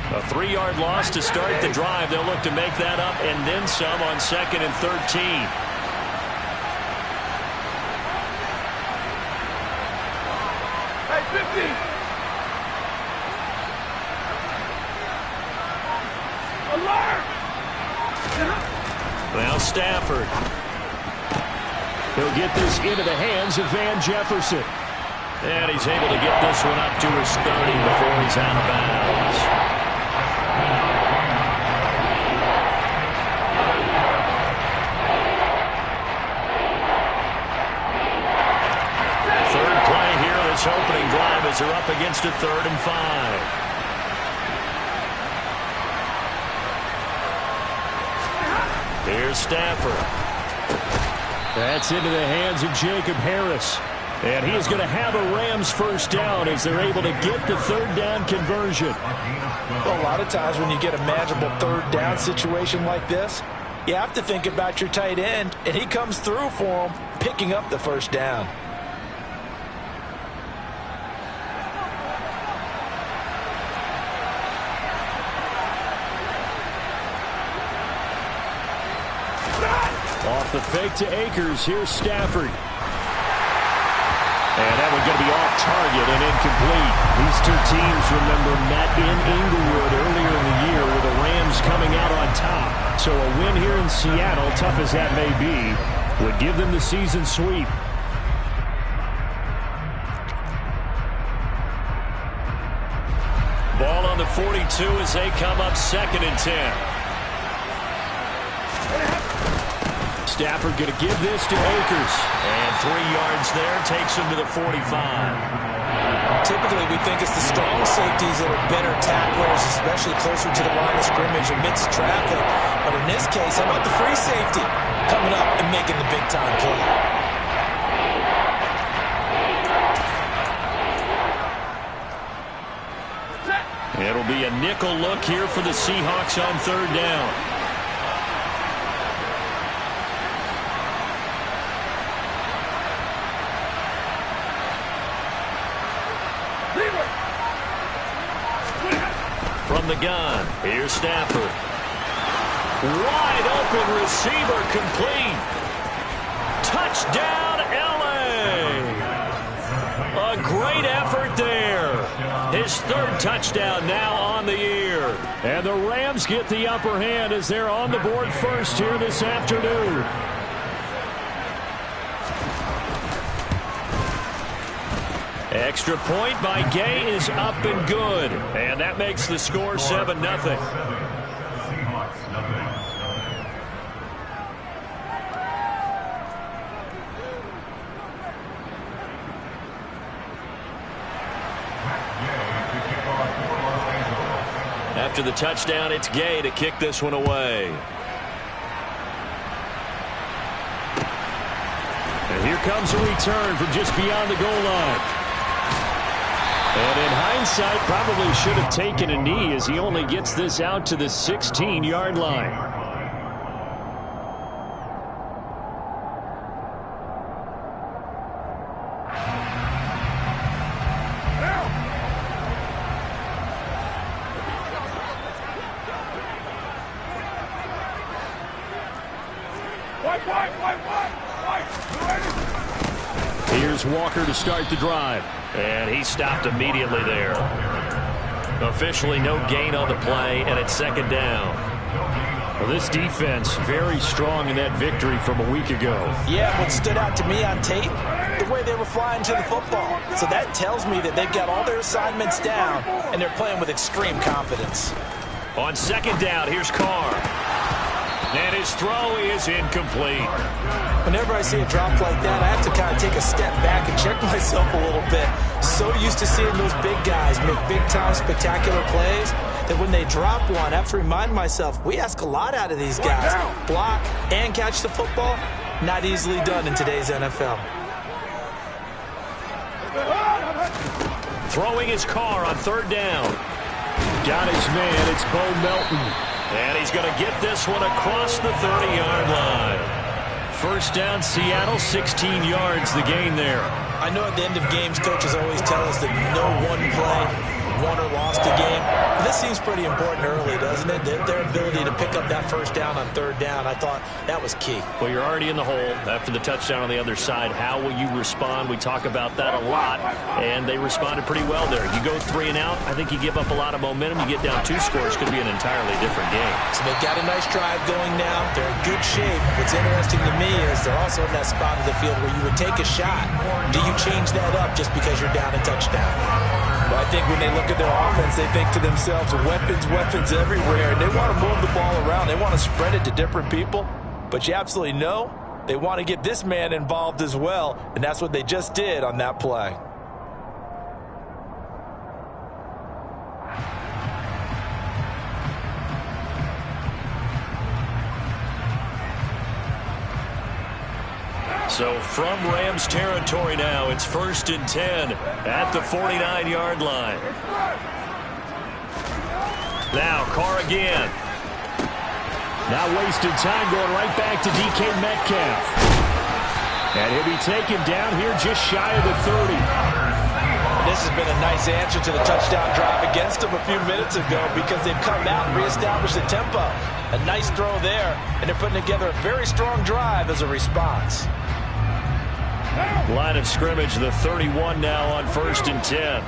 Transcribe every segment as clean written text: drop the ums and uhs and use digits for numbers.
A 3-yard loss to start the drive. They'll look to make that up and then some on 2nd and 13. Hey, 50. Alert! Now Stafford. He'll get this into the hands of Van Jefferson. And he's able to get this one up to his 30 before he's out of bounds. Third play here, this opening drive as they're up against a 3rd and 5. Here's Stafford. That's into the hands of Jacob Harris. And he is going to have a Rams first down as they're able to get the 3rd down conversion. Well, a lot of times when you get a manageable 3rd down situation like this, you have to think about your tight end, and he comes through for him, picking up the 1st down. Off the fake to Akers. Here's Stafford. And that one's going to be off target and incomplete. These two teams, remember, met in Inglewood earlier in the year with the Rams coming out on top. So a win here in Seattle, tough as that may be, would give them the season sweep. Ball on the 42 as they come up 2nd and 10. Stafford going to give this to Akers. And 3 yards there takes him to the 45. Typically, we think it's the strong safeties that are better tacklers, especially closer to the line of scrimmage amidst traffic. But in this case, how about the free safety coming up and making the big-time play? It'll be a nickel look here for the Seahawks on 3rd down. From the gun, here's Stafford. Wide open receiver complete. Touchdown, L.A. A great effort there. His 3rd touchdown now on the year. And the Rams get the upper hand as they're on the board first here this afternoon. Extra point by Gay is up and good. And that makes the score 7-0. After the touchdown, it's Gay to kick this one away. And here comes a return from just beyond the goal line. And in hindsight, probably should have taken a knee as he only gets this out to the 16-yard line. Here's Walker to start the drive. And he stopped immediately there. Officially no gain on the play, and it's 2nd down. Well, this defense very strong in that victory from a week ago. Yeah, what stood out to me on tape, the way they were flying to the football. So that tells me that they've got all their assignments down, and they're playing with extreme confidence. On 2nd down, here's Carr. And his throw is incomplete. Whenever I see a drop like that, I have to kind of take a step back and check myself a little bit. So used to seeing those big guys make big-time spectacular plays that when they drop one, I have to remind myself, we ask a lot out of these guys. Block and catch the football, not easily done in today's NFL. Throwing his Carr on 3rd down. Got his man, it's Bo Melton. And he's going to get this one across the 30-yard line. First down, Seattle, 16 yards the gain there. I know at the end of games, coaches always tell us that no one play won or lost a game. But this seems pretty important early, doesn't it? Their ability to pick up that first down on third down, I thought that was key. Well, you're already in the hole after the touchdown on the other side. How will you respond? We talk about that a lot, and they responded pretty well there. You go 3 and out, I think you give up a lot of momentum. You get down 2 scores, could be an entirely different game. So they've got a nice drive going now. They're in good shape. What's interesting to me is they're also in that spot of the field where you would take a shot. Do you change that up just because you're down a touchdown? Well, I think when they look at their offense, they think to themselves, weapons everywhere, and they want to move the ball around. They want to spread it to different people, but you absolutely know they want to get this man involved as well, and that's what they just did on that play. So from Rams territory now, it's 1st and 10 at the 49-yard line. Now Carr again. Not wasting time, going right back to DK Metcalf. And he'll be taken down here just shy of the 30. This has been a nice answer to the touchdown drive against them a few minutes ago because they've come out and reestablished the tempo. A nice throw there, and they're putting together a very strong drive as a response. Line of scrimmage, the 31 now on 1st and 10.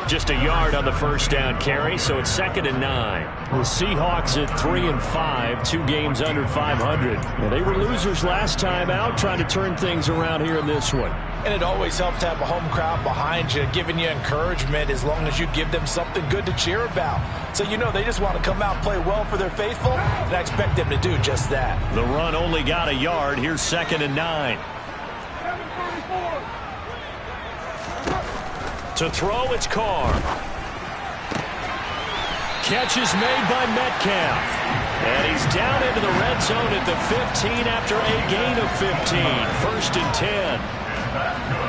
Just a yard on the first down carry, so it's 2nd and 9. The Seahawks at 3 and 5, 2 games under 500. And they were losers last time out, trying to turn things around here in this one. And it always helps to have a home crowd behind you, giving you encouragement as long as you give them something good to cheer about. So you know they just want to come out and play well for their faithful, and I expect them to do just that. The run only got a yard. Here's 2nd and 9. To throw, it's Carr. Catch is made by Metcalf. And he's down into the red zone at the 15 after a gain of 15. 1st and 10.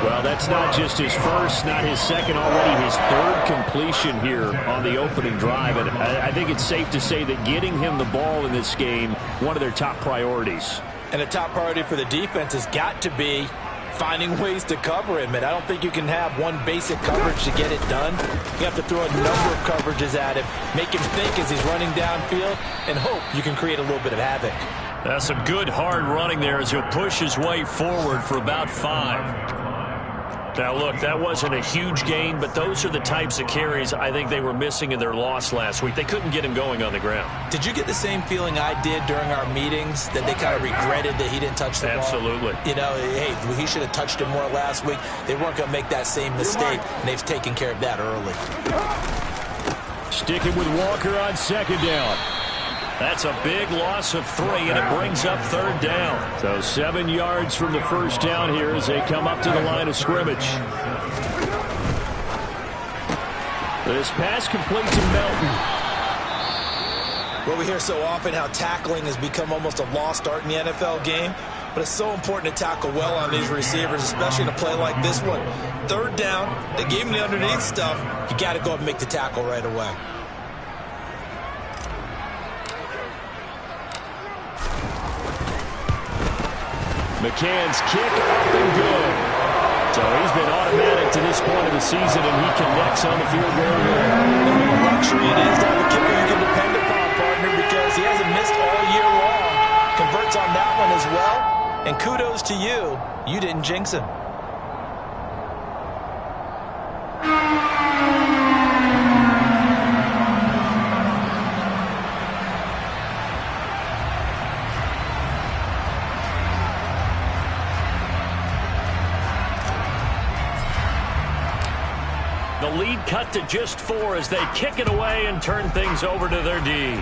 Well, that's not just his first, not his second, already his 3rd completion here on the opening drive. And I think it's safe to say that getting him the ball in this game, one of their top priorities. And a top priority for the defense has got to be finding ways to cover him. And I don't think you can have one basic coverage to get it done. You have to throw a number of coverages at him, make him think as he's running downfield, and hope you can create a little bit of havoc. That's some good hard running there as he'll push his way forward for about 5. Now, look, that wasn't a huge gain, but those are the types of carries I think they were missing in their loss last week. They couldn't get him going on the ground. Did you get the same feeling I did during our meetings, that they kind of regretted that he didn't touch the ball? Absolutely. You know, hey, he should have touched it more last week. They weren't going to make that same mistake, and they've taken care of that early. Sticking with Walker on 2nd down. That's a big loss of 3, and it brings up 3rd down. So 7 yards from the first down here as they come up to the line of scrimmage. This pass complete to Melton. Well, we hear so often how tackling has become almost a lost art in the NFL game, but it's so important to tackle well on these receivers, especially in a play like this one. 3rd down, they gave him the underneath stuff. You got to go up and make the tackle right away. McCann's kick up and good. So he's been automatic to this point of the season, and he connects on the field goal here. And what a luxury it is to have a kicker you can depend upon, partner, because he hasn't missed all year long. Converts on that one as well. And kudos to you. You didn't jinx him. The lead cut to just 4 as they kick it away and turn things over to their D.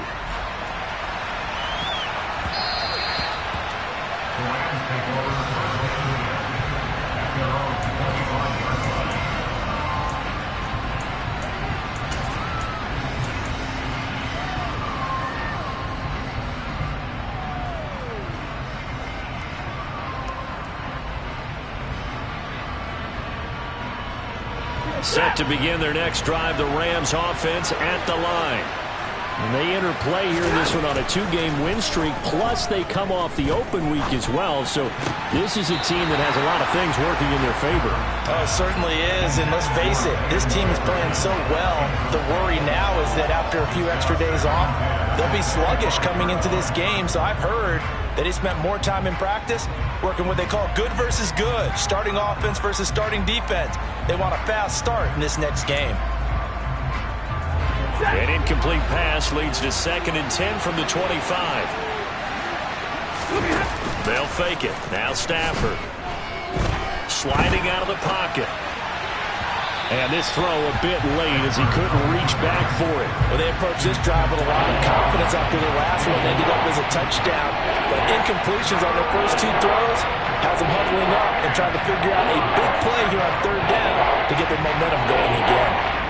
Set to begin their next drive, the Rams offense at the line. And they enter play here in this one on a 2-game win streak, plus they come off the open week as well. So this is a team that has a lot of things working in their favor. Oh, it certainly is, and let's face it, this team is playing so well. The worry now is that after a few extra days off, they'll be sluggish coming into this game. So I've heard that he spent more time in practice working what they call good versus good, starting offense versus starting defense. They want a fast start in this next game. An incomplete pass leads to 2nd and 10 from the 25. They'll fake it. Now Stafford. Sliding out of the pocket. And this throw a bit late as he couldn't reach back for it. Well, they approached this drive with a lot of confidence after the last one. Ended up as a touchdown. But incompletions on their first 2 throws has them huddling up and trying to figure out a big play here on 3rd down to get their momentum going again.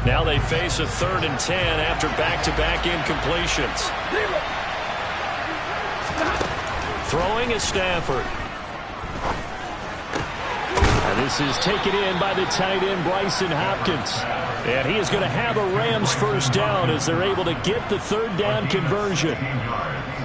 Now they face a 3rd and 10 after back-to-back incompletions. Throwing is Stafford. And this is taken in by the tight end, Bryson Hopkins. And he is going to have a Rams first down as they're able to get the 3rd down conversion.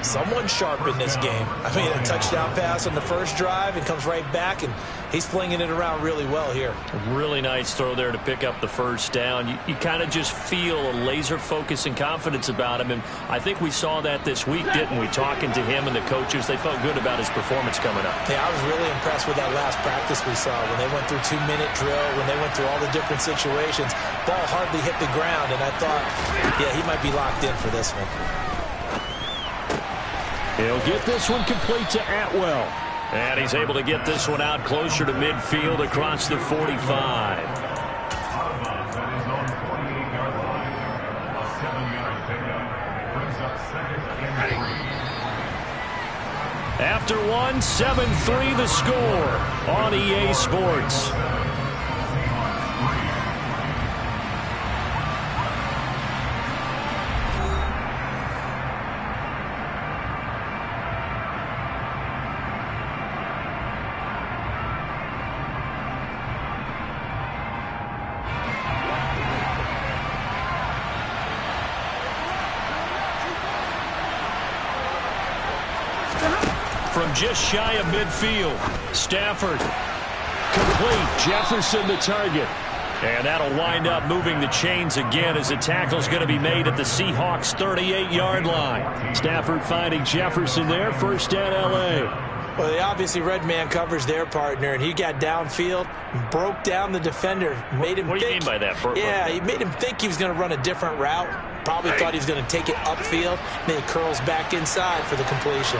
Someone sharp in this game. I mean, a touchdown pass on the first drive and comes right back, and he's flinging it around really well here. A really nice throw there to pick up the first down. You kind of just feel a laser focus and confidence about him, and I think we saw that this week, didn't we? Talking to him and the coaches, they felt good about his performance coming up. Yeah, I was really impressed with that last practice we saw when they went through 2-minute drill, when they went through all the different situations. Ball hardly hit the ground, and I thought, yeah, he might be locked in for this one. He'll get this one complete to Atwell. And he's able to get this one out closer to midfield across the 45. After one, 7-3 the score on EA Sports. From just shy of midfield, Stafford complete. Jefferson the target. And that'll wind up moving the chains again as the tackle's going to be made at the Seahawks' 38-yard line. Stafford finding Jefferson there. First down, L.A. Well, they obviously red man coverage their partner, and he got downfield, broke down the defender, made him What do you mean by that? Yeah, he made him think he was going to run a different route. Probably thought he was going to take it upfield. Then he curls back inside for the completion.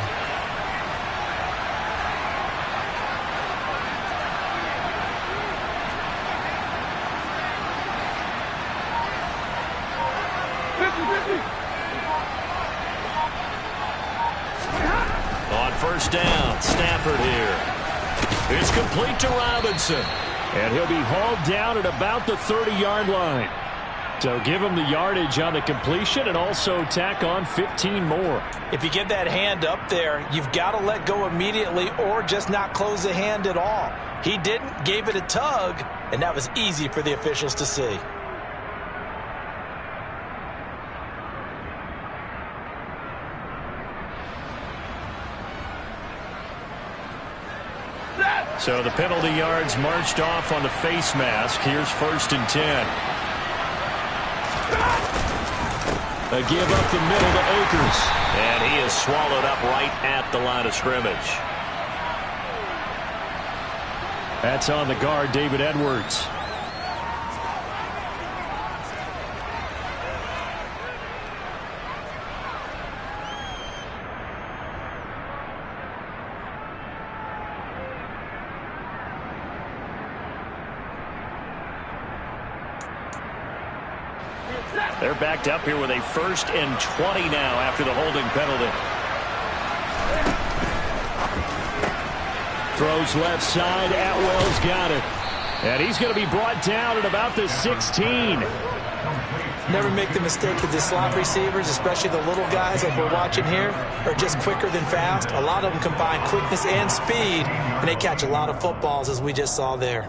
On first down, Stafford here. It's complete to Robinson. And he'll be hauled down at about the 30-yard line. So give him the yardage on the completion and also tack on 15 more. If you get that hand up there, you've got to let go immediately or just not close the hand at all. He didn't, gave it a tug, and that was easy for the officials to see. So the penalty yards marched off on the face mask. Here's first and 10. A give up the middle to Akers. And he is swallowed up right at the line of scrimmage. That's on the guard, David Edwards. They're backed up here with a 1st and 20 now after the holding penalty. Throws left side. Atwell's got it. And he's going to be brought down at about the 16. Never make the mistake that the slot receivers, especially the little guys like we're watching here, are just quicker than fast. A lot of them combine quickness and speed, and they catch a lot of footballs, as we just saw there.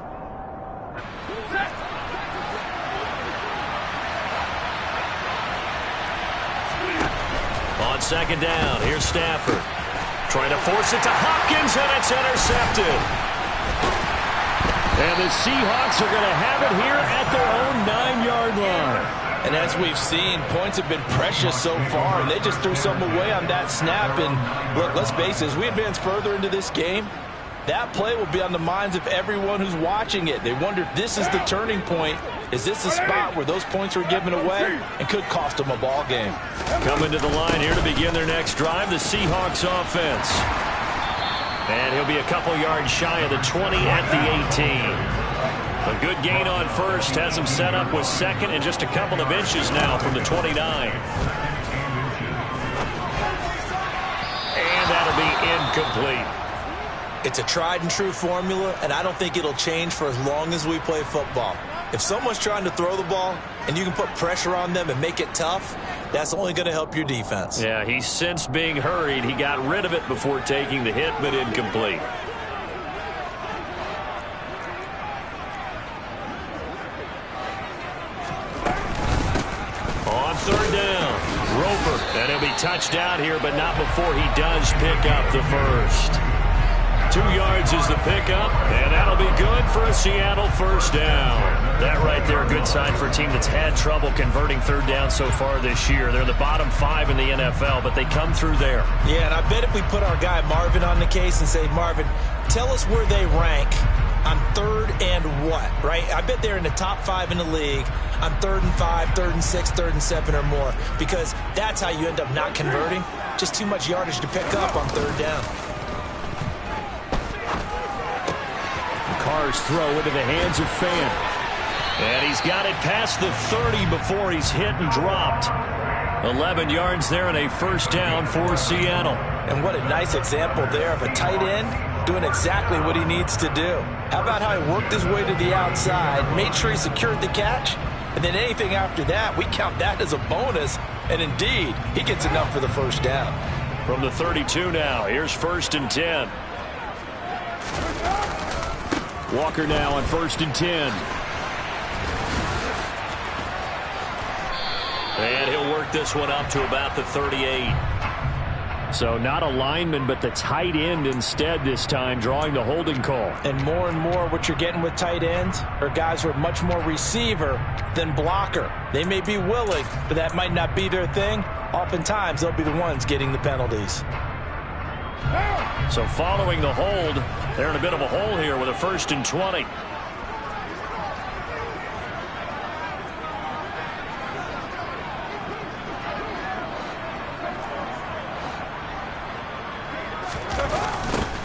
On second down, here's Stafford. Trying to force it to Hopkins, and it's intercepted. And the Seahawks are going to have it here at their own 9-yard line. And as we've seen, points have been precious so far, and they just threw something away on that snap. And look, let's face it, as we advance further into this game, that play will be on the minds of everyone who's watching it. They wonder if this is the turning point. Is this the spot where those points were given away and could cost them a ball game? Coming to the line here to begin their next drive, the Seahawks offense. And he'll be a couple yards shy of the 20 at the 18. A good gain on first has him set up with second and just a couple of inches now from the 29. And that'll be incomplete. It's a tried and true formula, and I don't think it'll change for as long as we play football. If someone's trying to throw the ball and you can put pressure on them and make it tough, that's only going to help your defense. Yeah, he sensed being hurried. He got rid of it before taking the hit, but incomplete. On third down, Roper, and he'll be touched out here, but not before he does pick up the first. 2 yards is the pickup, and that'll be good for a Seattle first down. That right there, a good sign for a team that's had trouble converting third down so far this year. They're in the bottom 5 in the NFL, but they come through there. Yeah, and I bet if we put our guy Marvin on the case and say, Marvin, tell us where they rank on third and what, right? I bet they're in the top 5 in the league on 3rd and 5, 3rd and 6, 3rd and 7 or more, because that's how you end up not converting. Just too much yardage to pick up on third down. Carr's throw into the hands of Fan. And he's got it past the 30 before he's hit and dropped. 11 yards there and a first down for Seattle. And what a nice example there of a tight end doing exactly what he needs to do. How about how he worked his way to the outside, made sure he secured the catch, and then anything after that, we count that as a bonus. And indeed, he gets enough for the first down. From the 32 now, here's 1st and 10. Walker now on 1st and 10. And he'll work this one up to about the 38. So not a lineman, but the tight end instead this time, drawing the holding call. And more what you're getting with tight ends are guys who are much more receiver than blocker. They may be willing, but that might not be their thing. Oftentimes, they'll be the ones getting the penalties. So following the hold, they're in a bit of a hole here with a 1st and 20.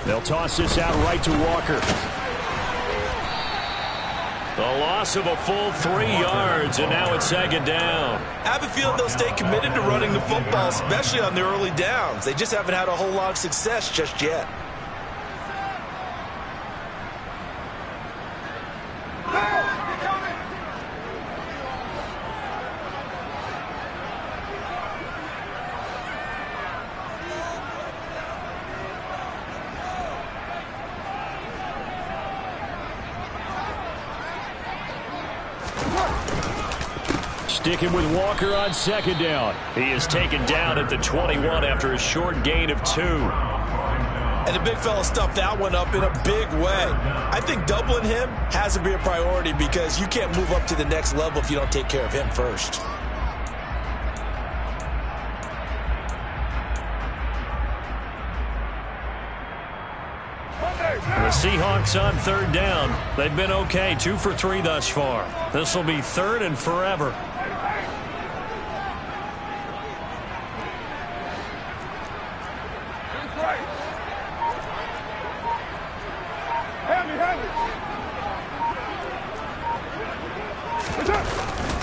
They'll toss this out right to Walker. A loss of a full 3 yards, and now it's 2nd down. I have a feeling they'll stay committed to running the football, especially on their early downs. They just haven't had a whole lot of success just yet. Sticking with Walker on 2nd down. He is taken down at the 21 after a short gain of 2. And the big fella stuffed that one up in a big way. I think doubling him has to be a priority because you can't move up to the next level if you don't take care of him first. The Seahawks on 3rd down. They've been okay, 2 for 3 thus far. This will be 3rd and forever.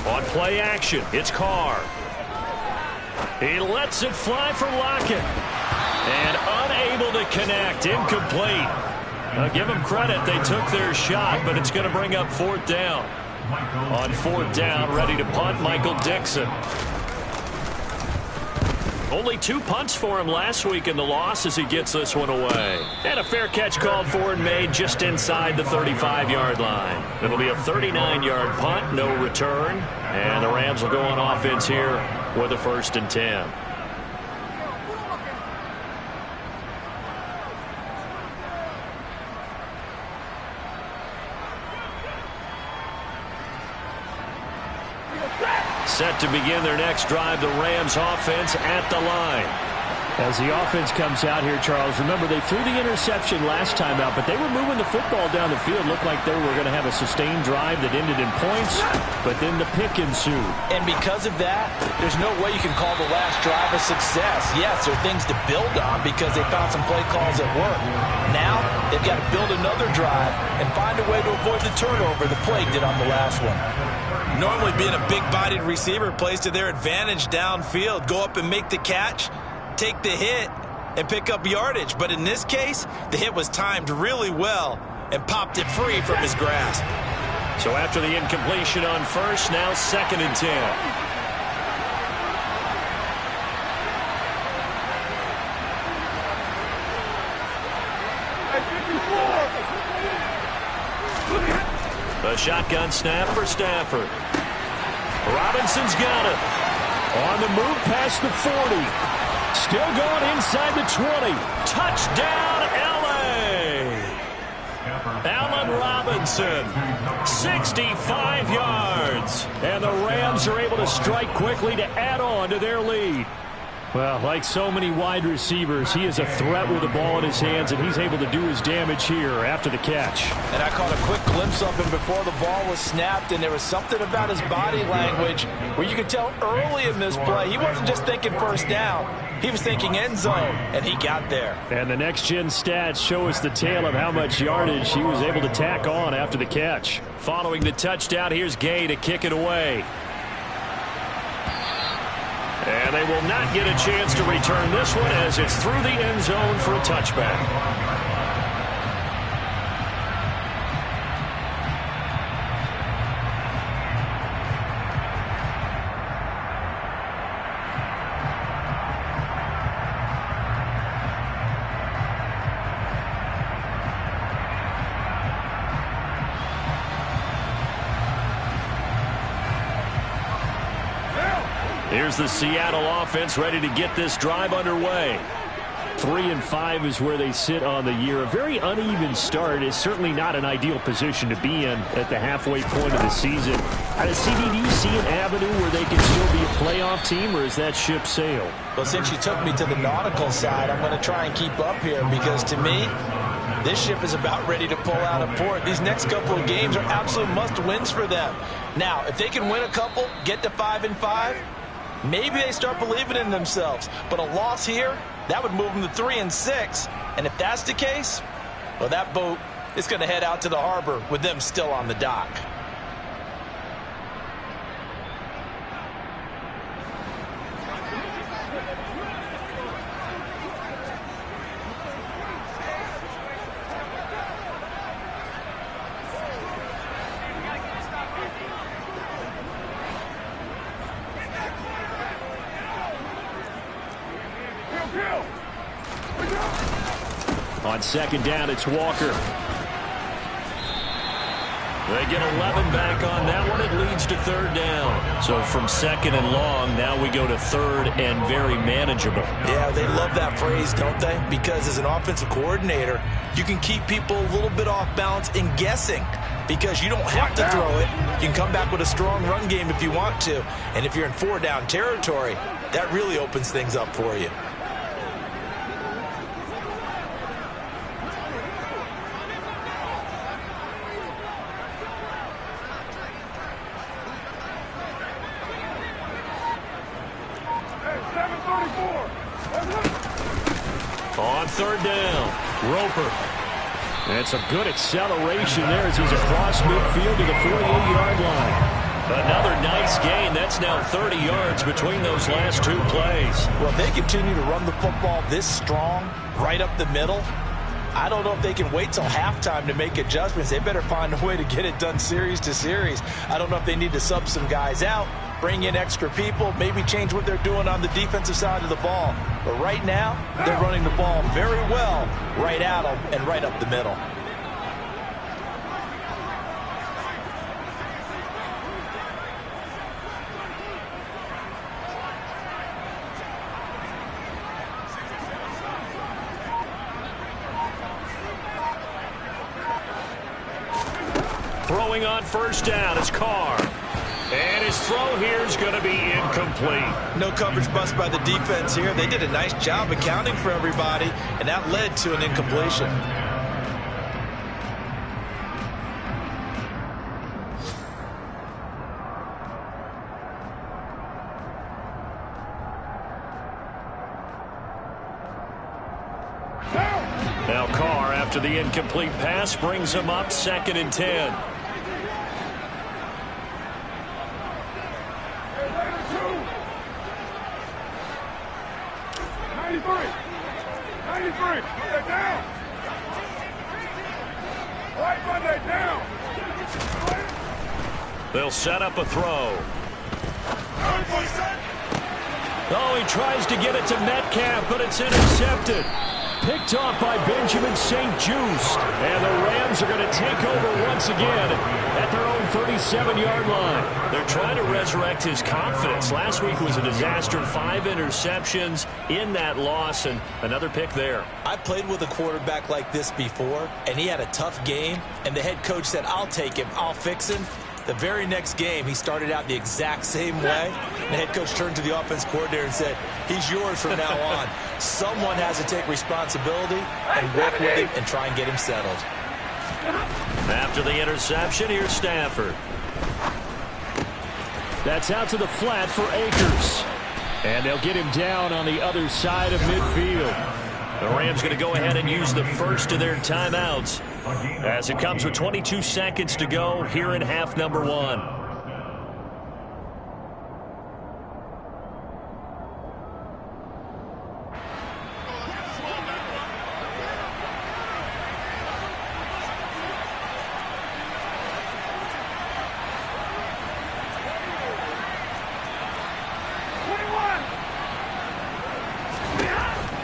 On play action, it's Carr. He lets it fly for Lockett. And unable to connect, incomplete. Give them credit, they took their shot, but it's going to bring up 4th down. On 4th down, ready to punt, Michael Dixon. Only 2 punts for him last week in the loss as he gets this one away. And a fair catch called for and made just inside the 35-yard line. It'll be a 39-yard punt, no return. And the Rams will go on offense here with a 1st and 10. Set to begin their next drive, the Rams offense at the line. As the offense comes out here, Charles, remember they threw the interception last time out, but they were moving the football down the field. Looked like they were going to have a sustained drive that ended in points, but then the pick ensued. And because of that, there's no way you can call the last drive a success. Yes, there are things to build on because they found some play calls that work. Now, they've got to build another drive and find a way to avoid the turnover the play did on the last one. Normally being a big-bodied receiver plays to their advantage downfield. Go up and make the catch, take the hit, and pick up yardage. But in this case, the hit was timed really well and popped it free from his grasp. So after the incompletion on 1st, now 2nd and 10. The shotgun snap for Stafford. Robinson's got it. On the move past the 40. Still going inside the 20. Touchdown, L.A. Allen Robinson, 65 yards. And the Rams are able to strike quickly to add on to their lead. Well, like so many wide receivers, he is a threat with the ball in his hands, and he's able to do his damage here after the catch. And I caught a quick glimpse of him before the ball was snapped, and there was something about his body language where you could tell early in this play he wasn't just thinking 1st down. He was thinking end zone, and he got there. And the next-gen stats show us the tale of how much yardage he was able to tack on after the catch. Following the touchdown, here's Gay to kick it away. And they will not get a chance to return this one as it's through the end zone for a touchback. Here's the Seattle offense ready to get this drive underway. 3-5 is where they sit on the year. A very uneven start is certainly not an ideal position to be in at the halfway point of the season. Do you see an avenue where they can still be a playoff team, or is that ship sailed? Well, since you took me to the nautical side, I'm going to try and keep up here because to me, this ship is about ready to pull out of port. These next couple of games are absolute must-wins for them. Now, if they can win a couple, get to 5-5, maybe they start believing in themselves. But a loss here, that would move them to 3-6. And if that's the case, well, that boat is going to head out to the harbor with them still on the dock. On 2nd down, it's Walker. They get 11 back on that one. It leads to 3rd down. So from 2nd and long, now we go to 3rd and very manageable. Yeah, they love that phrase, don't they? Because as an offensive coordinator, you can keep people a little bit off balance and guessing because you don't have to throw it. You can come back with a strong run game if you want to. And if you're in 4-down territory, that really opens things up for you. On 3rd down, Roper. And some good acceleration there as he's across midfield to the 48-yard line. Another nice gain. That's now 30 yards between those last 2 plays. Well, if they continue to run the football this strong, right up the middle, I don't know if they can wait till halftime to make adjustments. They better find a way to get it done series to series. I don't know if they need to sub some guys out, bring in extra people, maybe change what they're doing on the defensive side of the ball. But right now, they're running the ball very well right at them and right up the middle. Throwing on first down is Carr. And his throw here is going to be incomplete. No coverage bust by the defense here. They did a nice job accounting for everybody, and that led to an incompletion. Now Carr, after the incomplete pass, brings him up 2nd and 10. They'll set up a throw. Oh, he tries to get it to Metcalf, but it's intercepted. Picked off by Benjamin St. Just. And the Rams are going to take over once again at their own 37-yard line. They're trying to resurrect his confidence. Last week was a disaster. 5 interceptions in that loss, and another pick there. I played with a quarterback like this before, and he had a tough game, and the head coach said, I'll take him, I'll fix him. The very next game, he started out the exact same way. The head coach turned to the offense coordinator and said, he's yours from now on. Someone has to take responsibility and work with him and try and get him settled. After the interception, here's Stafford. That's out to the flat for Akers. And they'll get him down on the other side of midfield. The Rams going to go ahead and use the first of their timeouts as it comes with 22 seconds to go here in half number 1.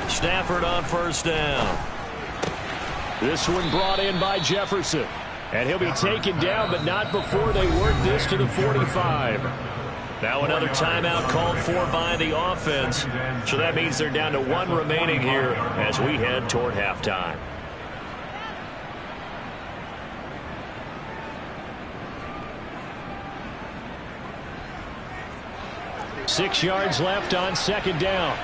Stafford on first down. This one brought in by Jefferson. And he'll be taken down, but not before they work this to the 45. Now another timeout called for by the offense. So that means they're down to 1 remaining here as we head toward halftime. Six yards left on second down.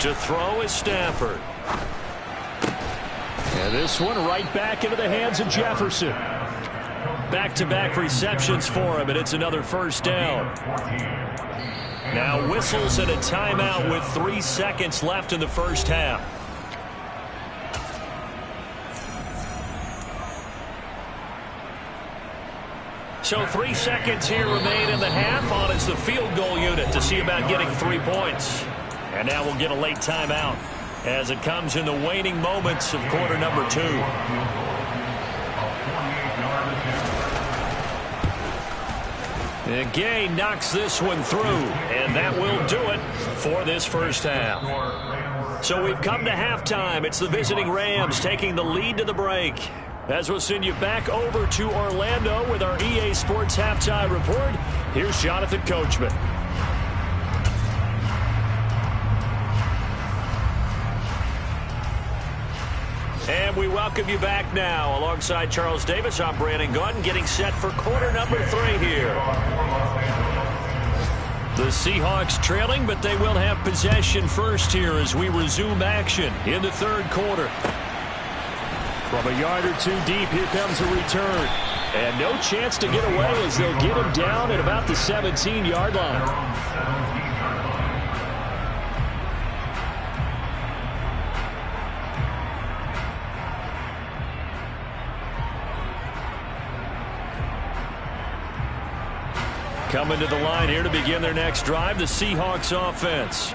To throw is Stafford. And this one right back into the hands of Jefferson. Back-to-back receptions for him, and it's another first down. Now whistles and a timeout with 3 seconds left in the first half. So 3 seconds here remain in the half on as the field goal unit to see about getting 3 points. And now we'll get a late timeout as it comes in the waning moments of quarter number 2. And Gay knocks this one through, and that will do it for this first half. So we've come to halftime. It's the visiting Rams taking the lead to the break. As we'll send you back over to Orlando with our EA Sports Halftime Report, here's Jonathan Coachman. And we welcome you back now. Alongside Charles Davis, I'm Brandon Gunn, getting set for quarter number 3 here. The Seahawks trailing, but they will have possession first here as we resume action in the third quarter. From a yard or 2 deep, here comes a return. And no chance to get away as they'll get him down at about the 17-yard line. Coming to the line here to begin their next drive, the Seahawks offense.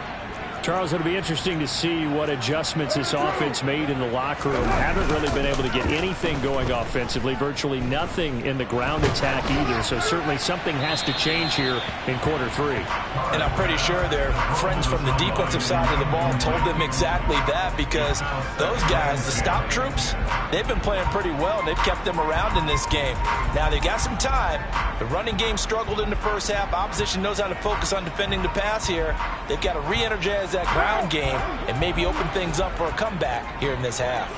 Charles, it'll be interesting to see what adjustments this offense made in the locker room. Haven't really been able to get anything going offensively, virtually nothing in the ground attack either. So certainly something has to change here in quarter 3. And I'm pretty sure their friends from the defensive side of the ball told them exactly that, because those guys, the stop troops, they've been playing pretty well. They've kept them around in this game. Now they got some time. The running game struggled in the first half. Opposition knows how to focus on defending the pass here. They've got to re-energize that ground game and maybe open things up for a comeback here in this half.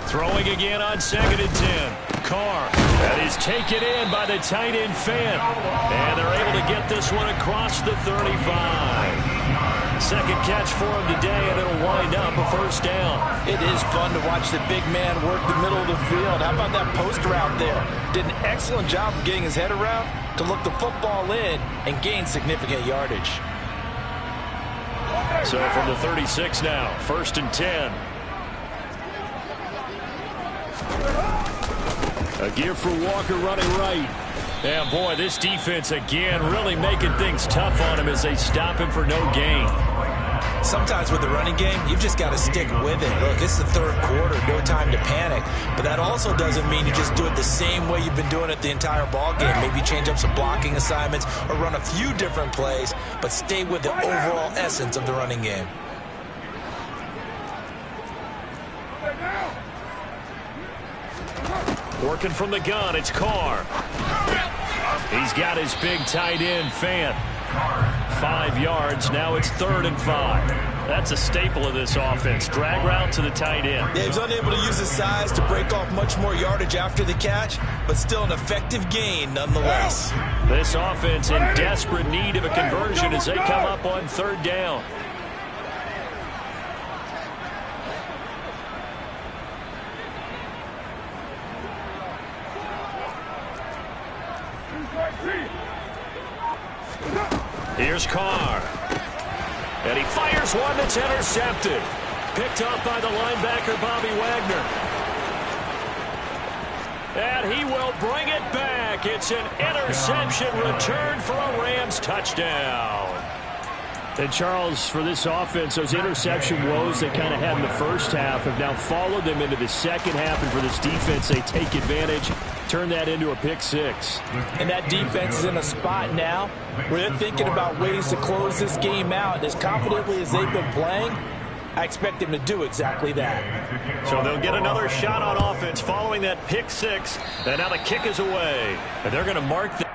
Throwing again on 2nd and 10. Carr. That is taken in by the tight end Fant. And they're able to get this one across the 35. Second catch for him today, and it'll wind up a first down. It is fun to watch the big man work the middle of the field. How about that post route there? Did an excellent job of getting his head around to look the football in and gain significant yardage. So from the 36 now, 1st and 10. A give for Walker running right. And boy, this defense again really making things tough on him as they stop him for no gain. Sometimes with the running game, you've just got to stick with it. Look, it's the 3rd quarter, no time to panic. But that also doesn't mean you just do it the same way you've been doing it the entire ball game. Maybe change up some blocking assignments or run a few different plays, but stay with the overall essence of the running game. Working from the gun, it's Carr. He's got his big tight end, Fant. 5 yards, now it's 3rd and 5. That's a staple of this offense. Drag route to the tight end. Yeah, he's unable to use his size to break off much more yardage after the catch, but still an effective gain nonetheless. This offense in desperate need of a conversion as they come up on 3rd down. Here's Carr. And he fires one that's intercepted. Picked up by the linebacker, Bobby Wagner. And he will bring it back. It's an interception returned for a Rams touchdown. And Charles, for this offense, those interception woes they kind of had in the first half have now followed them into the second half. And for this defense, they take advantage, turn that into a pick 6. And that defense is in a spot now where they're thinking about ways to close this game out. As confidently as they've been playing, I expect them to do exactly that. So they'll get another shot on offense following that pick 6. And now the kick is away. And they're going to mark the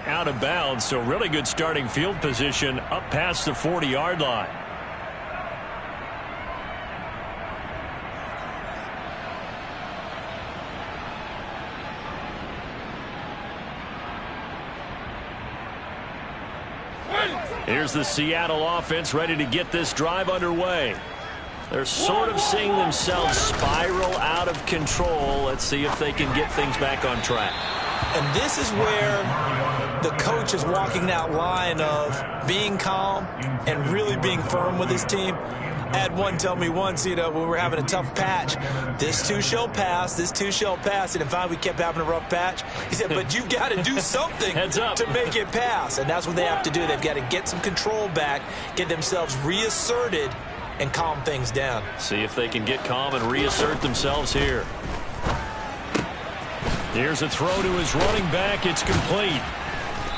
out of bounds, so really good starting field position up past the 40-yard line. Here's the Seattle offense ready to get this drive underway. They're sort of seeing themselves spiral out of control. Let's see if they can get things back on track. And this is where the coach is walking that line of being calm and really being firm with his team. I had one tell me once, when we were having a tough patch, this too shall pass, this too shall pass. And finally we kept having a rough patch. He said, but you've got to do something to make it pass. And that's what they have to do. They've got to get some control back, get themselves reasserted, and calm things down. See if they can get calm and reassert themselves here. Here's a throw to his running back. It's complete.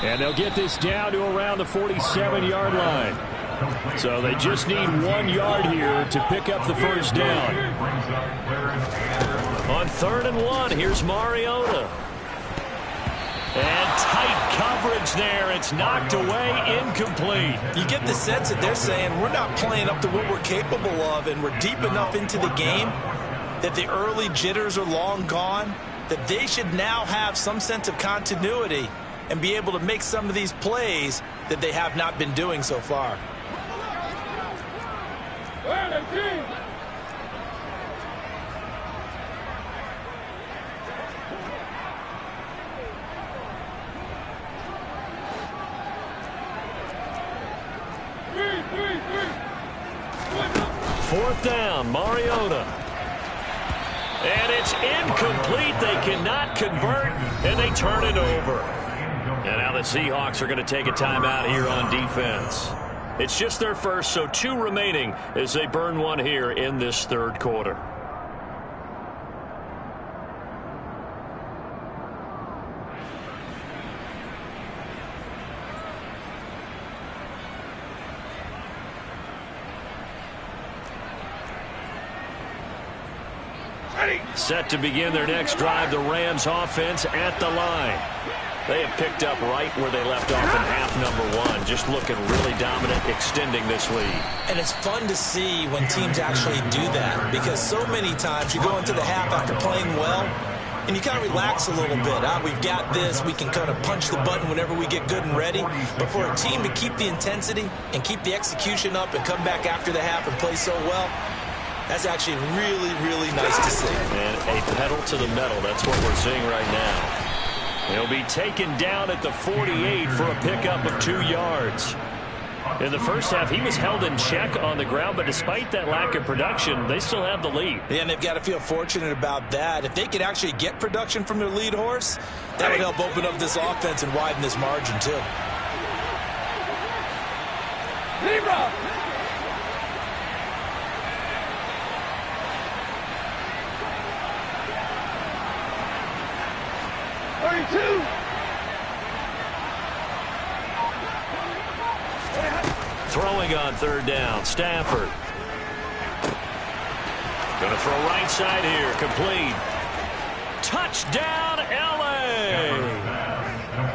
And they'll get this down to around the 47-yard line. So they just need 1 yard here to pick up the first down. On 3rd and 1, here's Mariota. And tight coverage there. It's knocked away, incomplete. You get the sense that they're saying we're not playing up to what we're capable of, and we're deep enough into the game that the early jitters are long gone, that they should now have some sense of continuity and be able to make some of these plays that they have not been doing so far. Fourth down, Mariota. And it's incomplete. They cannot convert, and they turn it over. And now the Seahawks are going to take a timeout here on defense. It's just their first, so 2 remaining as they burn 1 here in this 3rd quarter. Set to begin their next drive, the Rams offense at the line. They have picked up right where they left off in half number 1, just looking really dominant, extending this lead. And it's fun to see when teams actually do that, because so many times you go into the half after playing well, and you kind of relax a little bit. We've got this. We can kind of punch the button whenever we get good and ready. But for a team to keep the intensity and keep the execution up and come back after the half and play so well, that's actually really, really nice to see. And a pedal to the metal. That's what we're seeing right now. He'll be taken down at the 48 for a pickup of 2 yards. In the first half, he was held in check on the ground, but despite that lack of production, they still have the lead. Yeah, and they've got to feel fortunate about that. If they could actually get production from their lead horse, that would help open up this offense and widen this margin, too. Libra! Throwing on 3rd down, Stafford. Going to throw right side here, complete. Touchdown, L.A.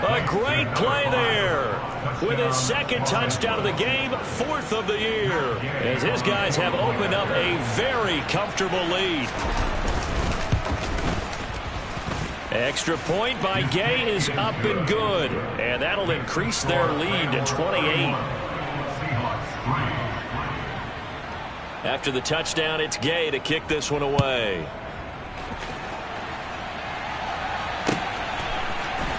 A great play there. With his 2nd touchdown of the game, 4th of the year. As his guys have opened up a very comfortable lead. Extra point by Gay is up and good. And that'll increase their lead to 28. After the touchdown, it's Gay to kick this one away.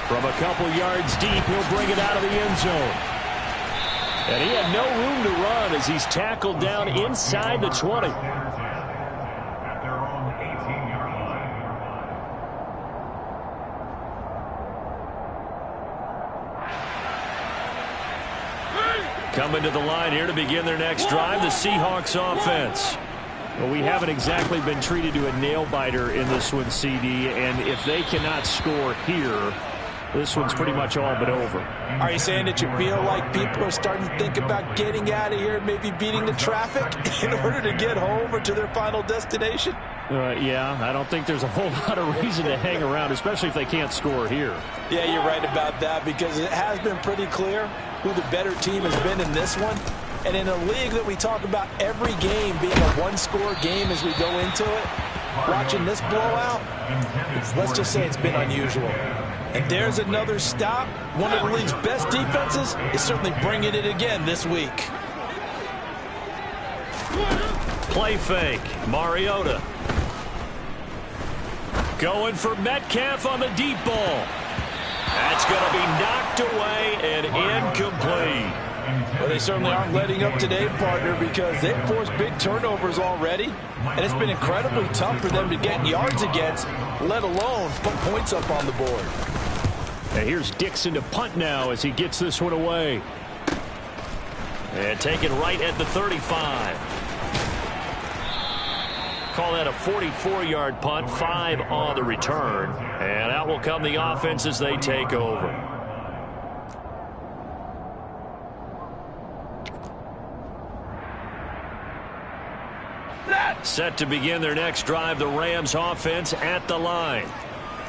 From a couple yards deep, he'll bring it out of the end zone. And he had no room to run as he's tackled down inside the 20. Coming to the line here to begin their next drive, the Seahawks offense. Well, we haven't exactly been treated to a nail-biter in this one, CD, and if they cannot score here, this one's pretty much all but over. Are you saying that you feel like people are starting to think about getting out of here and maybe beating the traffic in order to get home or to their final destination? Yeah, I don't think there's a whole lot of reason to hang around, especially if they can't score here. Yeah, you're right about that, because it has been pretty clear who the better team has been in this one. And in a league that we talk about every game being a one-score game as we go into it, watching this blowout, let's just say it's been unusual. And there's another stop. One of the league's best defenses is certainly bringing it again this week. Play fake. Mariota. Going for Metcalf on the deep ball. That's going to be knocked away and incomplete. Well, they certainly aren't letting up today, partner, because they've forced big turnovers already. And it's been incredibly tough for them to get yards against, let alone put points up on the board. And here's Dixon to punt now as he gets this one away. And taken right at the 35. Call that a 44-yard punt, 5 on the return. And out will come the offense as they take over. Set to begin their next drive, the Rams offense at the line.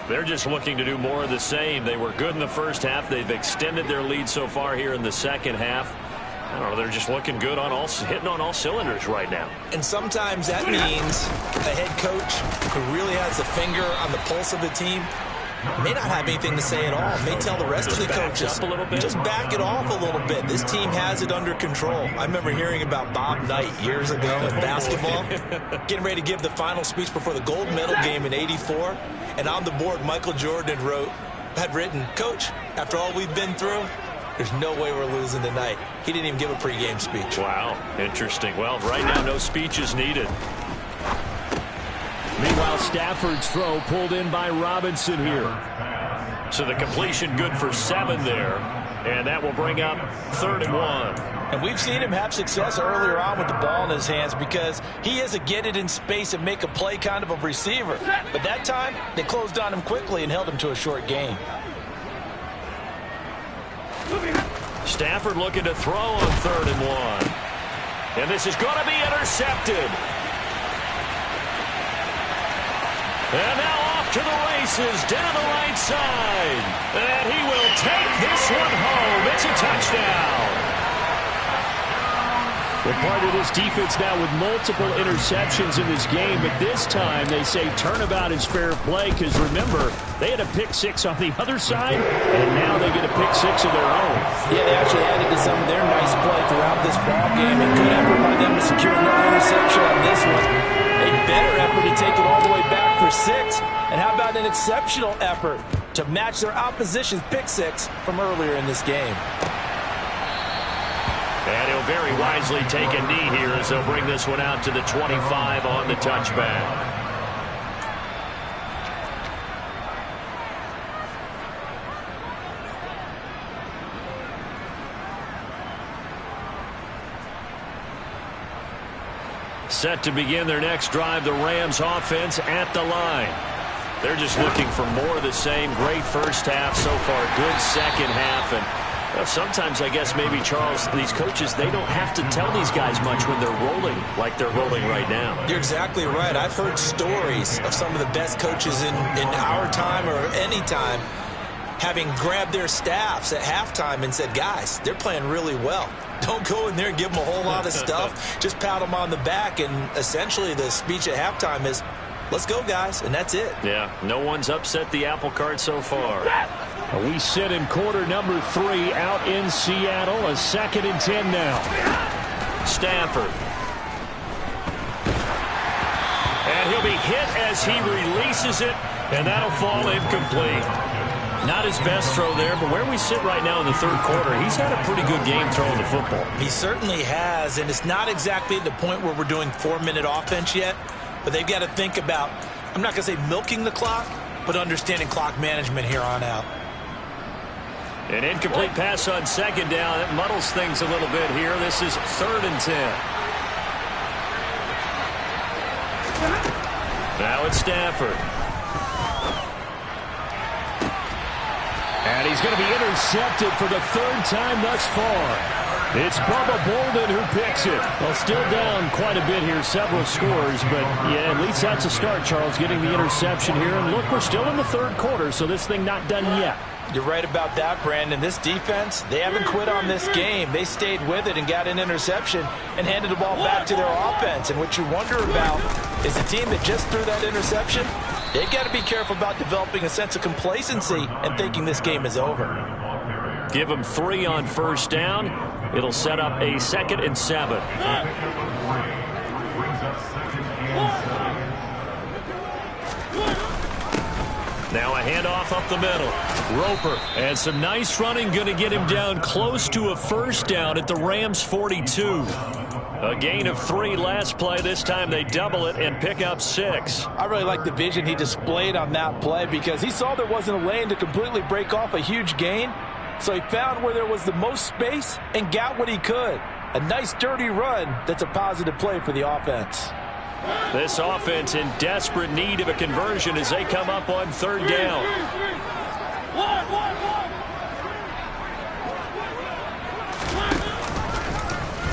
They're just looking to do more of the same. They were good in the first half. They've extended their lead so far here in the second half. I don't know, they're just looking good on hitting on all cylinders right now. And sometimes that means a head coach who really has a finger on the pulse of the team may not have anything to say at all. May tell the rest of the coaches, just back it off a little bit. This team has it under control. I remember hearing about Bob Knight years ago in basketball, getting ready to give the final speech before the gold medal game in '84. And on the board, Michael Jordan had written, "Coach, after all we've been through, there's no way we're losing tonight." He didn't even give a pregame speech. Wow, interesting. Well, right now, no speech is needed. Meanwhile, Stafford's throw pulled in by Robinson here. So the completion good for 7 there. And that will bring up 3rd and 1. And we've seen him have success earlier on with the ball in his hands because he is a get it in space and make a play kind of a receiver. But that time, they closed on him quickly and held him to a short gain. Stafford looking to throw on 3rd and 1. And this is going to be intercepted. And now off to the races down the right side. And he will take this one home. It's a touchdown. Well, part of this defense now with multiple interceptions in this game, but this time they say turnabout is fair play because, remember, they had a pick 6 on the other side, and now they get a pick 6 of their own. Yeah, they actually added to some of their nice play throughout this ball game, and good effort by them to secure another interception on this one. A better effort to take it all the way back for 6, and how about an exceptional effort to match their opposition's pick 6 from earlier in this game. And he'll very wisely take a knee here as they'll bring this one out to the 25 on the touchback. Set to begin their next drive, the Rams offense at the line. They're just looking for more of the same. Great first half so far, good second half, and sometimes, I guess, maybe, Charles, these coaches, they don't have to tell these guys much when they're rolling like they're rolling right now. You're exactly right. I've heard stories of some of the best coaches in our time or any time having grabbed their staffs at halftime and said, guys, they're playing really well. Don't go in there and give them a whole lot of stuff. Just pat them on the back. And essentially the speech at halftime is, let's go, guys, and that's it. Yeah, no one's upset the apple cart so far. We sit in quarter number 3 out in Seattle. A 2nd and 10 now. Stafford. And he'll be hit as he releases it, and that'll fall incomplete. Not his best throw there, but where we sit right now in the 3rd quarter, he's had a pretty good game throwing the football. He certainly has, and it's not exactly at the point where we're doing 4-minute offense yet, but they've got to think about, I'm not going to say milking the clock, but understanding clock management here on out. An incomplete pass on 2nd down. That muddles things a little bit here. This is 3rd and 10. Now it's Stafford. And he's going to be intercepted for the 3rd time thus far. It's Bubba Bolden who picks it. Well, still down quite a bit here, several scores, but yeah, at least that's a start, Charles, getting the interception here. And look, we're still in the 3rd quarter, so this thing not done yet. You're right about that, Brandon. This defense, they haven't quit on this game. They stayed with it and got an interception and handed the ball back to their offense. And what you wonder about is the team that just threw that interception, they've got to be careful about developing a sense of complacency and thinking this game is over. Give them 3 on 1st down. It'll set up a 2nd and 7. Now a handoff up the middle. Roper, and some nice running, going to get him down close to a 1st down at the Rams 42. A gain of 3 last play. This time they double it and pick up 6. I really like the vision he displayed on that play because he saw there wasn't a lane to completely break off a huge gain. So he found where there was the most space and got what he could. A nice dirty run that's a positive play for the offense. This offense in desperate need of a conversion as they come up on 3rd down.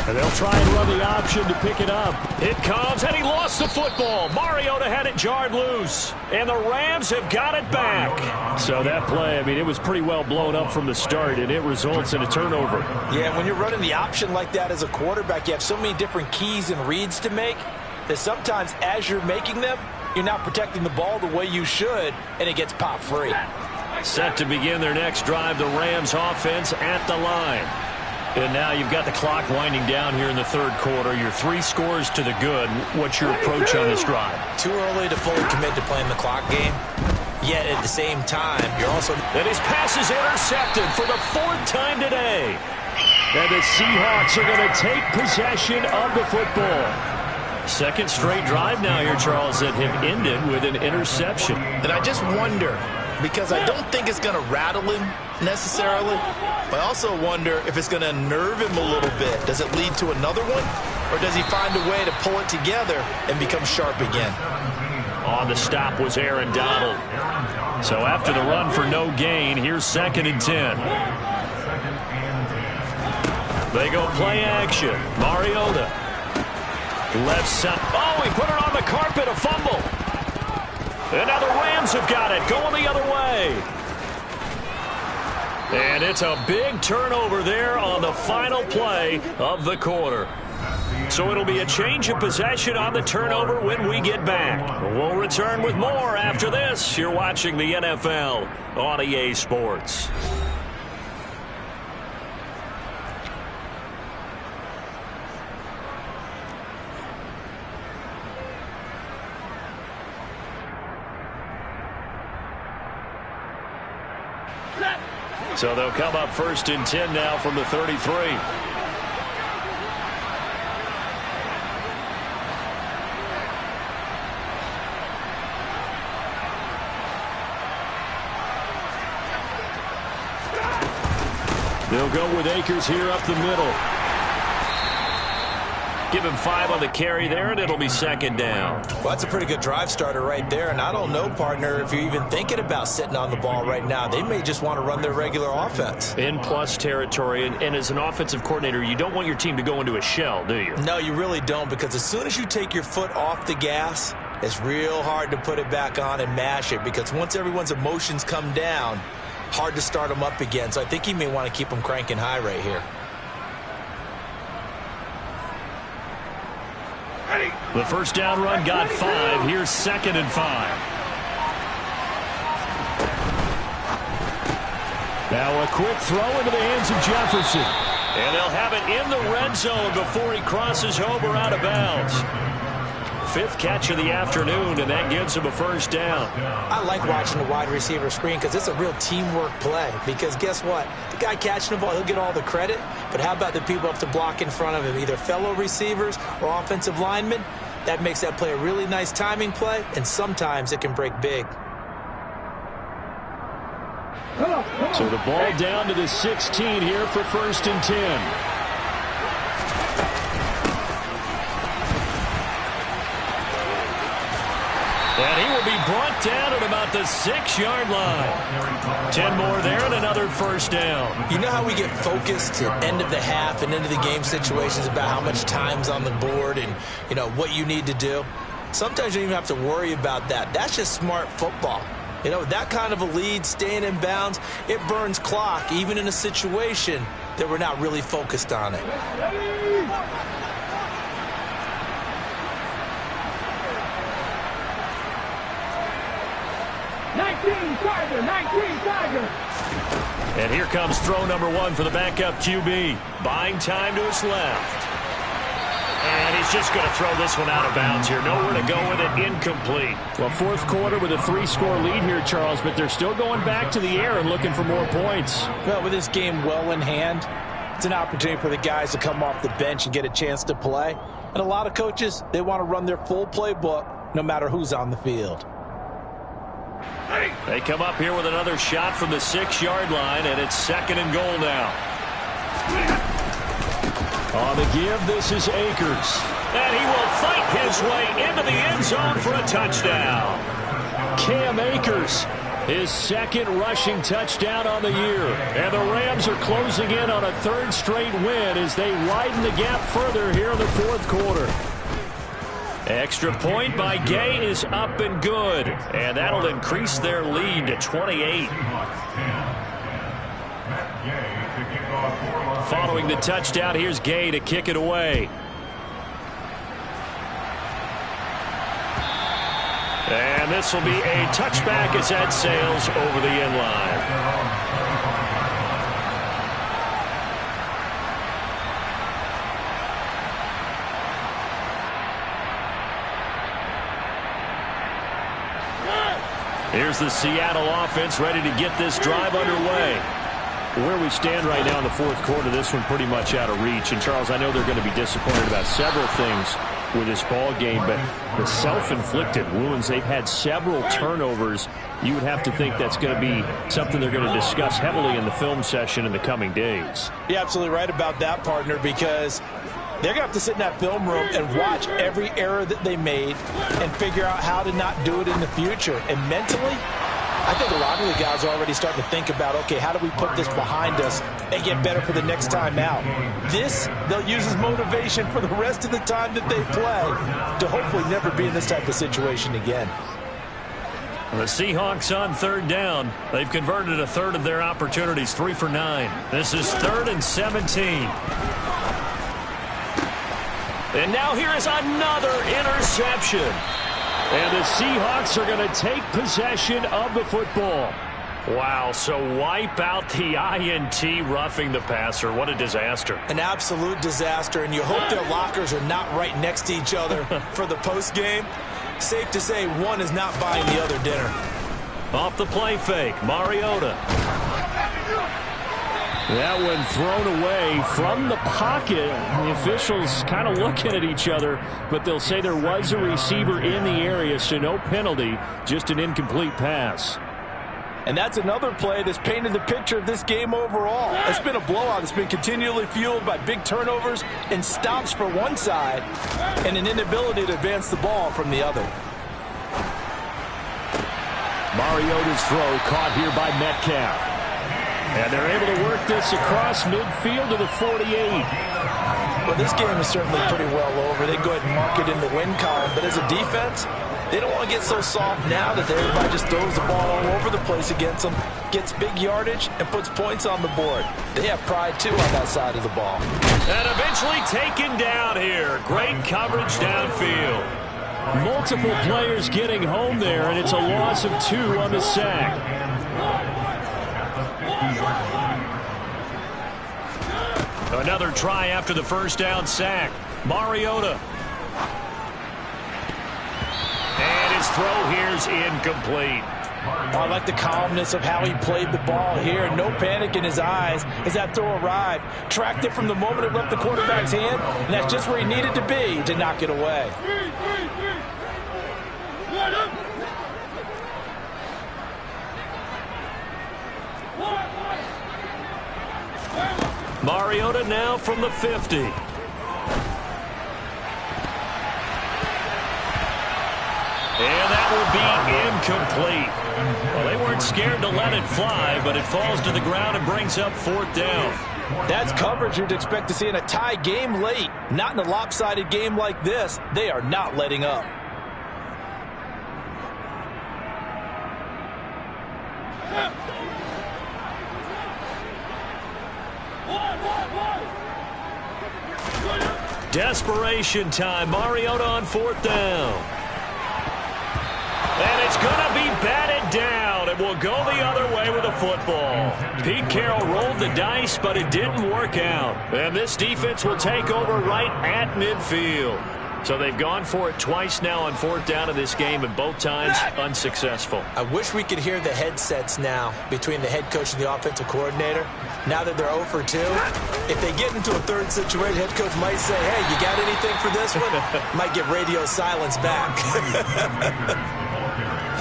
And they'll try and run the option to pick it up. It comes, and he lost the football. Mariota had it jarred loose, and the Rams have got it back. So that play, I mean, it was pretty well blown up from the start, and it results in a turnover. Yeah, when you're running the option like that as a quarterback, you have so many different keys and reads to make that sometimes as you're making them, you're not protecting the ball the way you should, and it gets popped free. Set to begin their next drive, the Rams offense at the line. And now you've got the clock winding down here in the third quarter. You're 3 scores to the good. What's your approach on this drive? Too early to fully commit to playing the clock game. Yet at the same time, you're also... And his pass is intercepted for the 4th time today. And the Seahawks are going to take possession of the football. Second straight drive now here, Charles, that have ended with an interception. And I just wonder, because I don't think it's going to rattle him necessarily, but I also wonder if it's going to nerve him a little bit. Does it lead to another one, or does he find a way to pull it together and become sharp again? On the stop was Aaron Donald. So after the run for no gain, here's 2nd and 10. They go play action. Mariota. Left side. Oh, he put it on the carpet, a fumble. And now the Rams have got it, going the other way. And it's a big turnover there on the final play of the quarter. So it'll be a change of possession on the turnover when we get back. We'll return with more after this. You're watching the NFL on EA Sports. So they'll come up 1st and 10 now from the 33. They'll go with Akers here up the middle. Give him 5 on the carry there, and it'll be 2nd down. Well, that's a pretty good drive starter right there. And I don't know, partner, if you're even thinking about sitting on the ball right now. They may just want to run their regular offense. In plus territory, and as an offensive coordinator, you don't want your team to go into a shell, do you? No, you really don't, because as soon as you take your foot off the gas, it's real hard to put it back on and mash it, because once everyone's emotions come down, hard to start them up again. So I think you may want to keep them cranking high right here. The first down run got 5. Here's 2nd and 5. Now a quick throw into the hands of Jefferson. And they'll have it in the red zone before he crosses over out of bounds. 5th catch of the afternoon, and that gives him a first down. I like watching the wide receiver screen because it's a real teamwork play. Because guess what? The guy catching the ball, he'll get all the credit. But how about the people up to block in front of him, either fellow receivers or offensive linemen? That makes that play a really nice timing play, and sometimes it can break big. So the ball down to the 16 here for 1st and 10. And he will be brought down at about the 6-yard line. 10 more there and another first down. You know how we get focused at end of the half and into the game situations about how much time's on the board and, you know, what you need to do? Sometimes you don't even have to worry about that. That's just smart football. You know, that kind of a lead, staying in bounds, it burns clock, even in a situation that we're not really focused on it. And here comes throw number 1 for the backup QB. Buying time to his left. And he's just going to throw this one out of bounds here. Nowhere to go with it. Incomplete. Well, 4th quarter with a 3-score lead here, Charles, but they're still going back to the air and looking for more points. Well, with this game well in hand, it's an opportunity for the guys to come off the bench and get a chance to play. And a lot of coaches, they want to run their full playbook no matter who's on the field. They come up here with another shot from the 6-yard line, and it's 2nd and goal now. On the give, this is Akers. And he will fight his way into the end zone for a touchdown. Cam Akers His second rushing touchdown on the year. And the Rams are closing in on a third straight win as they widen the gap further here in the fourth quarter. Extra point by Gay is up and good. And that'll increase their lead to 28. Following the touchdown, here's Gay to kick it away. And this will be a touchback as that sails over the end line. Here's the Seattle offense ready to get this drive underway. Where we stand right now in the fourth quarter, this one pretty much out of reach. And, Charles, I know they're going to be disappointed about several things with this ball game, but the self-inflicted wounds, they've had several turnovers. You would have to think that's going to be something they're going to discuss heavily in the film session in the coming days. You're absolutely right about that, partner, because they're going to have to sit in that film room and watch every error that they made and figure out how to not do it in the future. And mentally, I think a lot of the guys are already starting to think about, okay, how do we put this behind us and get better for the next time out? This, they'll use as motivation for the rest of the time that they play to hopefully never be in this type of situation again. The Seahawks on third down. They've converted a third of their opportunities, 3 for 9. This is 3rd and 17. And now here is another interception. And the Seahawks are going to take possession of the football. Wow, so wipe out the INT roughing the passer. What a disaster. An absolute disaster, and you hope their lockers are not right next to each other for the postgame. Safe to say one is not buying the other dinner. Off the play fake, Mariota. That one thrown away from the pocket. The officials kind of looking at each other, but they'll say there was a receiver in the area, so no penalty, just an incomplete pass. And that's another play that's painted the picture of this game overall. It's been a blowout. It's been continually fueled by big turnovers and stops for one side and an inability to advance the ball from the other. Mariota's throw caught here by Metcalf. And they're able to work this across midfield to the 48. Well, this game is certainly pretty well over. They go ahead and mark it in the win column. But as a defense, they don't want to get so soft now that everybody just throws the ball all over the place against them, gets big yardage, and puts points on the board. They have pride, too, on that side of the ball. And eventually taken down here. Great coverage downfield. Multiple players getting home there, and it's a loss of 2 on the sack. Another try after the first down sack. Mariota. And his throw here's incomplete. I like the calmness of how he played the ball here. No panic in his eyes as that throw arrived. Tracked it from the moment it left the quarterback's hand, and that's just where he needed to be to knock it away. Mariota now from the 50. And that will be incomplete. Well, they weren't scared to let it fly, but it falls to the ground and brings up 4th down. That's coverage you'd expect to see in a tie game late. Not in a lopsided game like this. They are not letting up. Desperation time. Mariota on 4th down. And it's going to be batted down. It will go the other way with the football. Pete Carroll rolled the dice, but it didn't work out. And this defense will take over right at midfield. So they've gone for it twice now on 4th down in this game, and both times unsuccessful. I wish we could hear the headsets now between the head coach and the offensive coordinator. Now that they're 0 for 2, if they get into a third situation, head coach might say, hey, you got anything for this one? Might get radio silence back.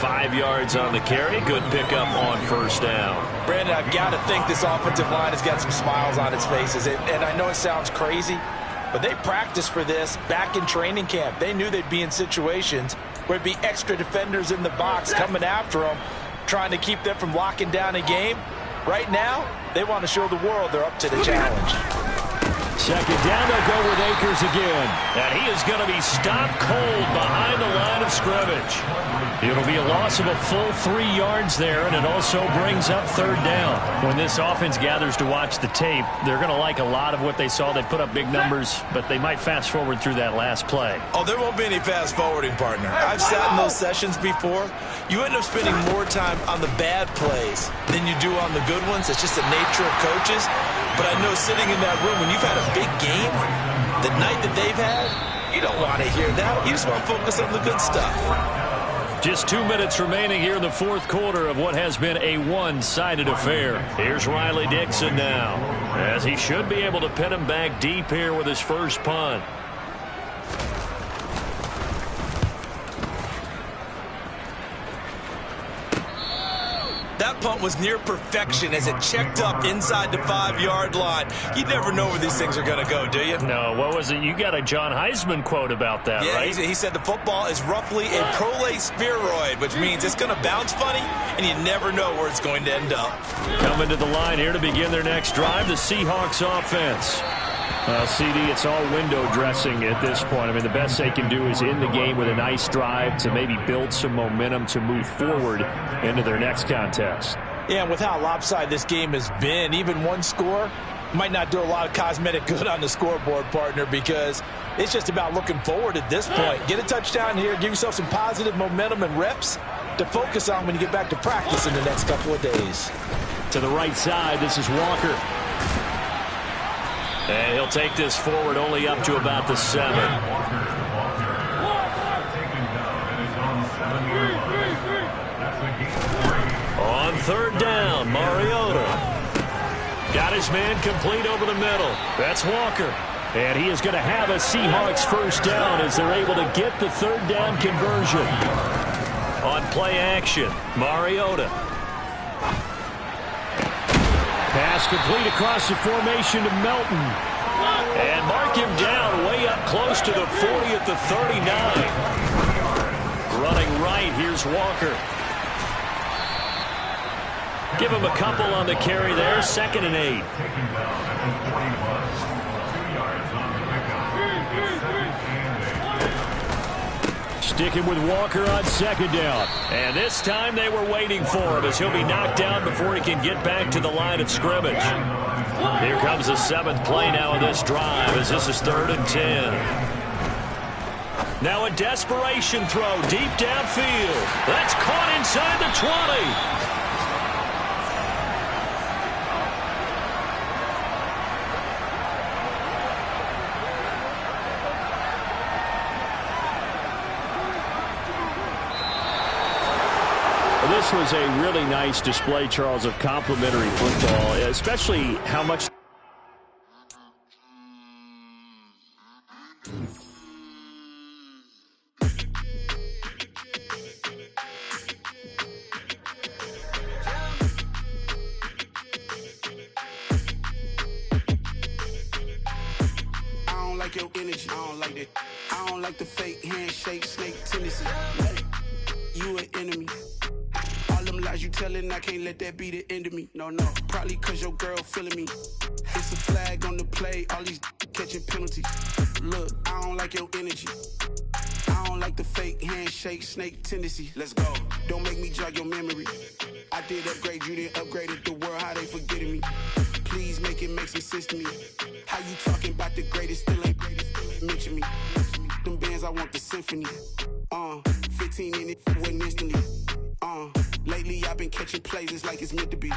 5 yards on the carry. Good pickup on 1st down. Brandon, I've got to think this offensive line has got some smiles on its faces. And I know it sounds crazy, but they practiced for this back in training camp. They knew they'd be in situations where it'd be extra defenders in the box coming after them. trying to keep them from locking down a game. Right now, they want to show the world they're up to the challenge. Second down, they'll go with Akers again. And he is going to be stopped cold behind the line of scrimmage. It'll be a loss of a full 3 yards there, and it also brings up third down. When this offense gathers to watch the tape, they're going to like a lot of what they saw. They put up big numbers, but they might fast forward through that last play. Oh, there won't be any fast forwarding, partner. I've sat in those sessions before. You end up spending more time on the bad plays than you do on the good ones. It's just the nature of coaches. But I know sitting in that room, when you've had a big game, the night that they've had, you don't want to hear that. You just want to focus on the good stuff. Just 2 minutes remaining here in the fourth quarter of what has been a one-sided affair. Here's Riley Dixon now, as he should be able to pin him back deep here with his first punt. That punt was near perfection as it checked up inside the 5-yard line. You never know where these things are going to go, do you? No, what was it? You got a John Heisman quote about that, yeah, right? He said the football is roughly a prolate spheroid, which means it's going to bounce funny, and you never know where it's going to end up. Coming to the line here to begin their next drive, the Seahawks offense. CD, it's all window dressing at this point. I mean, the best they can do is in the game with a nice drive to maybe build some momentum to move forward into their next contest. Yeah, and with how lopsided this game has been, even one score might not do a lot of cosmetic good on the scoreboard, partner, because it's just about looking forward at this point. Get a touchdown here, give yourself some positive momentum and reps to focus on when you get back to practice in the next couple of days. To the right side, this is Walker. And he'll take this forward only up to about the 7. On third down, Mariota. Got his man complete over the middle. That's Walker. And he is going to have a Seahawks first down as they're able to get the third down conversion. On play action, Mariota. Pass complete across the formation to Melton. And mark him down way up close to the 40 at the 39. Running right, here's Walker. Give him a couple on the carry there, 2nd and 8. Sticking with Walker on 2nd down. And this time they were waiting for him as he'll be knocked down before he can get back to the line of scrimmage. Here comes the 7th play now of this drive as this is 3rd and 10. Now a desperation throw deep downfield. That's caught inside the 20. This was a really nice display, Charles, of complimentary football, especially how much... I don't like your energy. I don't like that. I don't like the fake handshake, snake tendency. You an enemy. All them lies you telling, I can't let that be the end of me. No, probably cause your girl feeling me. It's a flag on the play, all these catching penalties. Look, I don't like your energy. I don't like the fake handshake, snake tendency. Let's go. Don't make me jog your memory. I did upgrade, you didn't upgrade it. The world, how they forgetting me. Please make it make some sense to me. How you talking about the greatest, still ain't greatest, still ain't mention me. Them bands, I want the symphony. 15 in it, wasn't instantly. Lately I've been catching plays, it's like it's meant to be.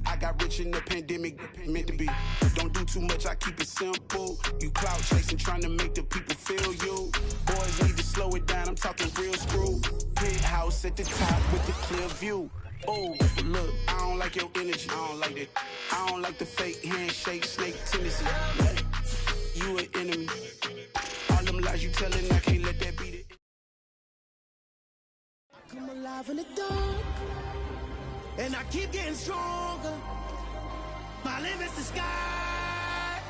I got rich in the pandemic, meant to be. Don't do too much, I keep it simple. You clout chasing, trying to make the people feel you. Boys need to slow it down, I'm talking real screw. Penthouse at the top with the clear view. Oh, look, I don't like your energy, I don't like that. I don't like the fake handshake, snake tendency. You an enemy. All them lies you telling, I can't let that be the... Come alive in the dark, and I keep getting stronger. My limit's the sky.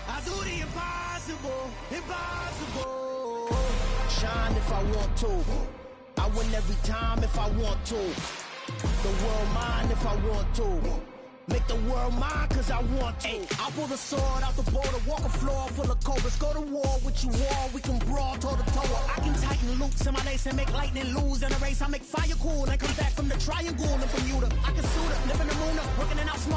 I do the impossible, impossible. Shine if I want to. I win every time if I want to. The world mine if I want to. Make the world mine cause I want to. I'll pull the sword out the border, walk a floor full of cobras. Go to war with you all, we can brawl toe to toe. I can tighten loops in my lace and make lightning lose in a race. I make fire cool and come back from the triangle in Bermuda. I can suit it, live in the moon, working it out smart.